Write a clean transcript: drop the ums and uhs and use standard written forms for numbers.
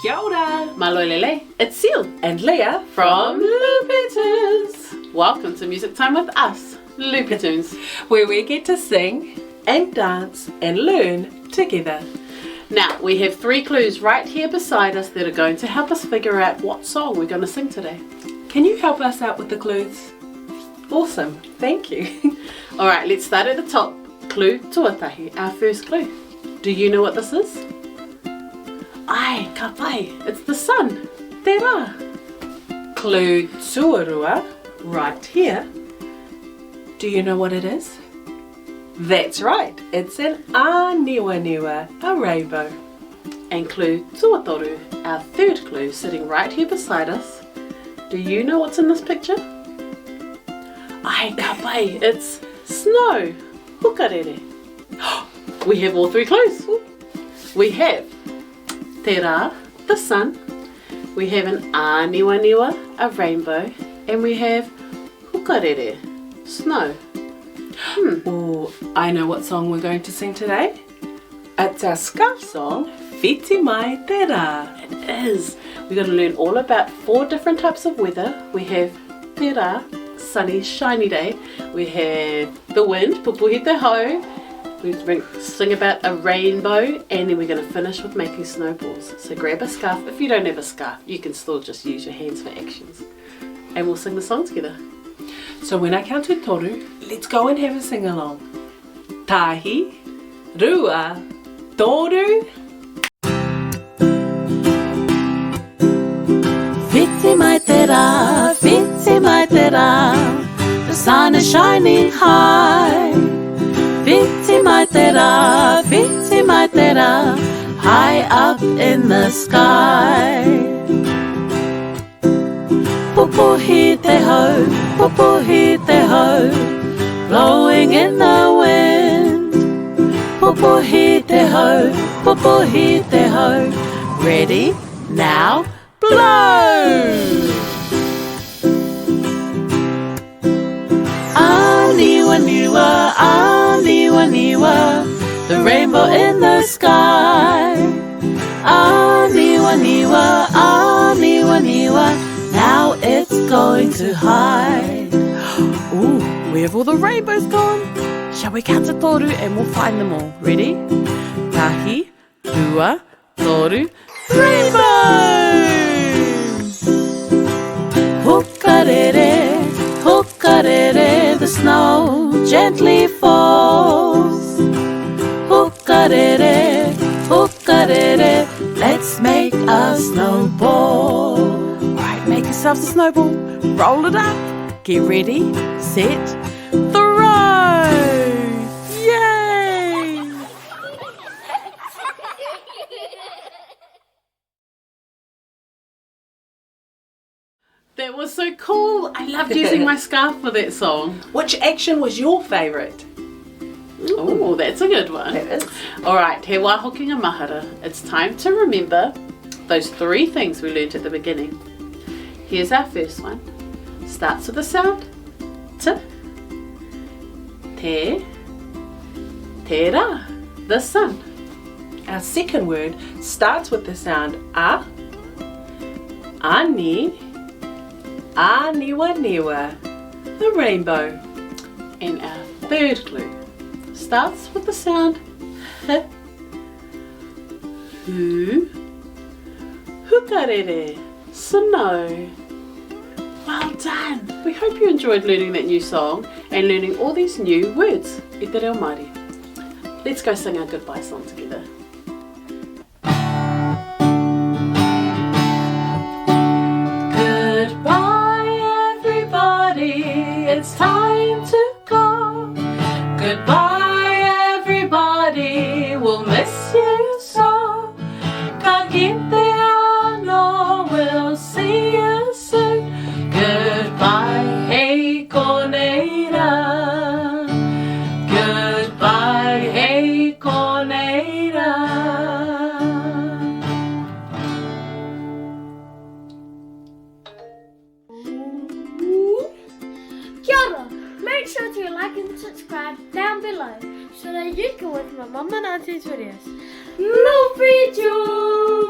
Kia ora! Malolele, it's Seal And Leah from Loopy Tunes. Welcome to Music Time with us, Loopy Tunes, where we get to sing and dance and learn together. Now, we have 3 clues right here beside us that are going to help us figure out what song we're going to sing today. Can you help us out with the clues? Awesome, thank you. Alright, let's start at the top. Clue tuatahi, our first clue. Do you know what this is? Ai, ka pai, it's the sun, te rā. Clue tuarua, right here. Do you know what it is? That's right, it's an āniwa, a rainbow. And clue tuatoru, our third clue, sitting right here beside us. Do you know what's in this picture? Ai, ka pai, it's snow, hukarere. We have all 3 clues. We have te rā, the sun. We have an āniwa, a rainbow. And we have hukarere, snow. Oh, I know what song we're going to sing today. It's our scarf song, Whiti Mai Te Rā. It is. We're going to learn all about 4 different types of weather. We have te rā, sunny, shiny day. We have the wind, pupuhi te hau. We sing about a rainbow, and then we're going to finish with making snowballs. So grab a scarf. If you don't have a scarf, you can still just use your hands for actions. And we'll sing the song together. So when I count to toru, let's go and have a sing along. Tahi, rua, toru. Whiti Mai Te Rā, Whiti Mai Te Rā, the sun is shining high. Whiti Mai Te Rā, Whiti Mai Te Rā, high up in the sky. Pupuhi te hau, pupuhi te hau, blowing in the wind. Pupuhi te hau, pupuhi te hau, ready, now, blow! Aniwa, the rainbow in the sky. Aniwa, now it's going to hide. Ooh, where have all the rainbows gone? Shall we count to toru and we'll find them all? Ready? Tahi, rua, toru, rainbow! Hukarere, hukarere, the snow gently falls. Hukarere, hukarere, let's make a snowball. Right, make yourselves a snowball, roll it up, get ready, set, throw! Yay! That was so cool. I loved using my scarf for that song. Which action was your favourite? Oh, that's a good one. That is. Alright, he wā Hokinga Mahara. It's time to remember those 3 things we learned at the beginning. Here's our first one. Starts with the sound T. Te rā, the sun. Our second word starts with the sound A. Ani, āniwa, the rainbow. And our third clue starts with the sound H. Hukarere, snow. Well done! We hope you enjoyed learning that new song and learning all these new words. I te reo Māori. Let's go sing our goodbye song together. Goodbye everybody, it's time to go. Goodbye everybody, we'll miss you so. Ka kite anō, we'll see you soon. Goodbye, hei konei rā. Goodbye, hei konei rā. Kia ora! Make sure to like and subscribe down below so that you can watch my mum and auntie's videos. Loopy Tunes!